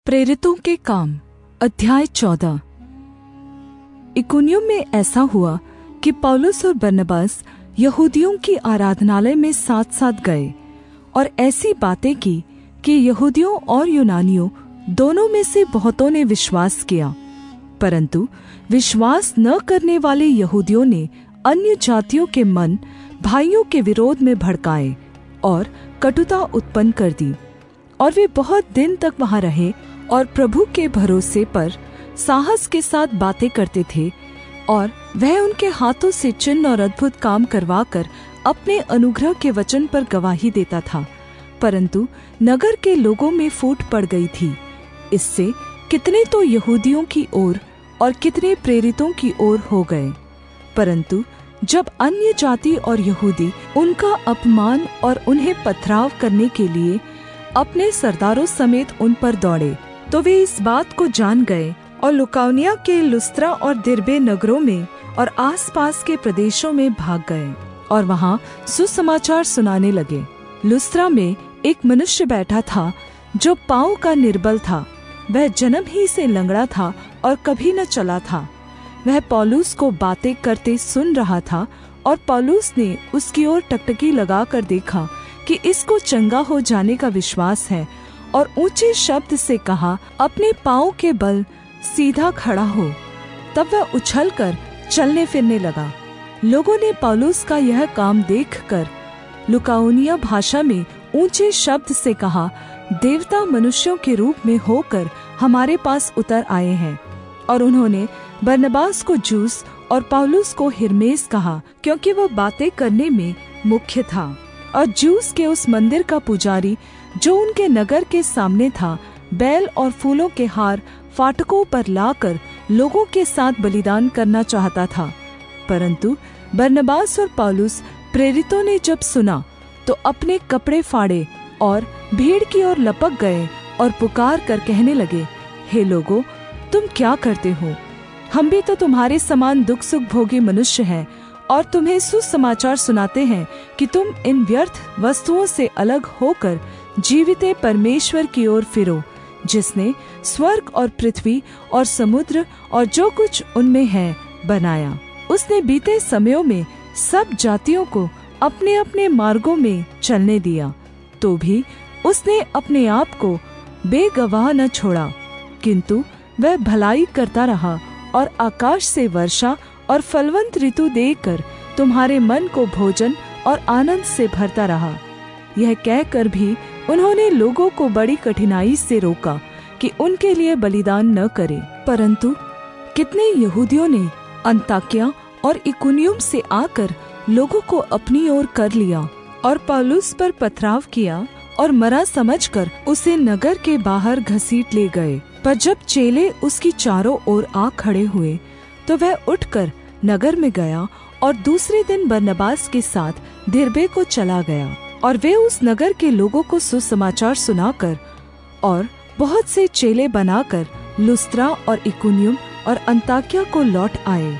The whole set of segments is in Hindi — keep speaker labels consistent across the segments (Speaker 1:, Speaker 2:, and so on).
Speaker 1: प्रेरितों के काम अध्याय 14। इकुनियुम में ऐसा हुआ कि पौलुस और बरनबास यहूदियों की आराधनालय में साथ साथ गए और ऐसी बातें की कि यहूदियों और यूनानियों दोनों में से बहुतों ने विश्वास किया। परंतु विश्वास न करने वाले यहूदियों ने अन्य जातियों के मन भाइयों के विरोध में भड़काए और कटुता उत्पन्न कर दी। और वे बहुत दिन तक वहां रहे और प्रभु के भरोसे पर साहस के साथ बातें करते थे, और वह उनके हाथों से चिन्ह और अद्भुत काम करवाकर अपने अनुग्रह के वचन पर गवाही देता था। परंतु नगर के लोगों में फूट पड़ गई थी। इससे कितने तो यहूदियों की ओर और कितने प्रेरितों की ओर हो गए। परंतु जब अन्य जाति और यहूदी उनका अपमान और उन्हें पथराव करने के लिए अपने सरदारों समेत उन पर दौड़े, तो वे इस बात को जान गए और लुकाउनिया के लुस्त्रा और दिरबे नगरों में और आसपास के प्रदेशों में भाग गए और वहां सुसमाचार सुनाने लगे। लुस्त्रा में एक मनुष्य बैठा था जो पाँव का निर्बल था। वह जन्म ही से लंगड़ा था और कभी न चला था। वह पौलुस को बातें करते सुन रहा था, और पौलुस ने उसकी ओर टकटकी लगाकर देखा कि इसको चंगा हो जाने का विश्वास है, और ऊंचे शब्द से कहा, अपने पाँव के बल सीधा खड़ा हो। तब वह उछलकर चलने फिरने लगा। लोगों ने पौलुस का यह काम देखकर लुकाउनिया भाषा में ऊंचे शब्द से कहा, देवता मनुष्यों के रूप में होकर हमारे पास उतर आए हैं। और उन्होंने बरनबास को जूस और पौलुस को हिर्मेस कहा, क्योंकि वह बातें करने में मुख्य था। और जूस के उस मंदिर का पुजारी जो उनके नगर के सामने था, बैल और फूलों के हार फाटकों पर लाकर लोगों के साथ बलिदान करना चाहता था। परंतु बरनबास और पौलुस प्रेरितों ने जब सुना तो अपने कपड़े फाड़े और भीड़ की ओर लपक गए और पुकार कर कहने लगे, हे लोगों, तुम क्या करते हो? हम भी तो तुम्हारे समान दुख सुख भोगी मनुष्य हैं, और तुम्हें सुसमाचार सुनाते हैं कि तुम इन व्यर्थ वस्तुओं से अलग होकर जीविते परमेश्वर की ओर फिरो, जिसने स्वर्ग और पृथ्वी और समुद्र और जो कुछ उनमें है बनाया। उसने बीते समयों में सब जातियों को अपने अपने मार्गों में चलने दिया, तो भी उसने अपने आप को बेगवाह न छोड़ा, किंतु वह भलाई करता रहा और आकाश से वर्षा और फलवंत ऋतु देकर तुम्हारे मन को भोजन और आनंद से भरता रहा। यह कहकर भी उन्होंने लोगों को बड़ी कठिनाई से रोका कि उनके लिए बलिदान न करें। परंतु कितने यहूदियों ने अंताक्या और इकुनियुम से आकर लोगों को अपनी ओर कर लिया और पौलुस पर पथराव किया, और मरा समझकर उसे नगर के बाहर घसीट ले गए। पर जब चेले उसकी चारों ओर आ खड़े हुए, तो वह उठकर नगर में गया और दूसरे दिन बरनबास के साथ दिरबे को चला गया। और वे उस नगर के लोगों को सुसमाचार सुनाकर और बहुत से चेले बनाकर लुस्त्रा और इकुनियुम और अंताक्या को लौट आए,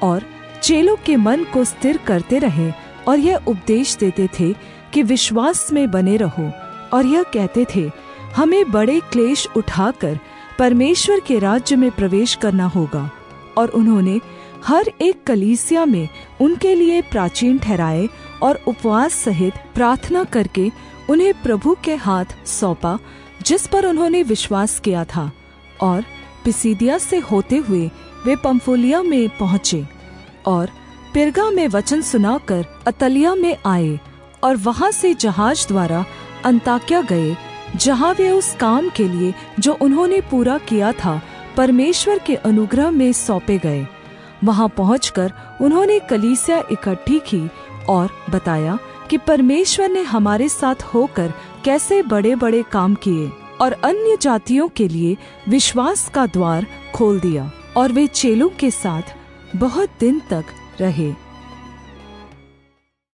Speaker 1: और चेलों के मन को स्थिर करते रहे और यह उपदेश देते थे कि विश्वास में बने रहो, और यह कहते थे, हमें बड़े क्लेश उठाकर परमेश्वर के राज्य में प्रवेश करना होगा। और उन्होंने हर एक कलीसिया में उनके लिए प्राचीन ठहराए और उपवास सहित प्रार्थना करके उन्हें प्रभु के हाथ सौंपा, जिस पर उन्होंने विश्वास किया था। और पिसिदिया से होते हुए वे पंफूलिया में पहुँचे और पिरगा में वचन सुनाकर अतलिया में आए, और वहां से जहाज द्वारा अंताक्या गए, जहां वे उस काम के लिए जो उन्होंने पूरा किया था परमेश्वर के अनुग्रह में सौंपे गए। वहां पहुंचकर उन्होंने कलीसिया इकट्ठी की और बताया कि परमेश्वर ने हमारे साथ होकर कैसे बड़े बड़े काम किए, और अन्य जातियों के लिए विश्वास का द्वार खोल दिया। और वे चेलों के साथ बहुत दिन तक रहे।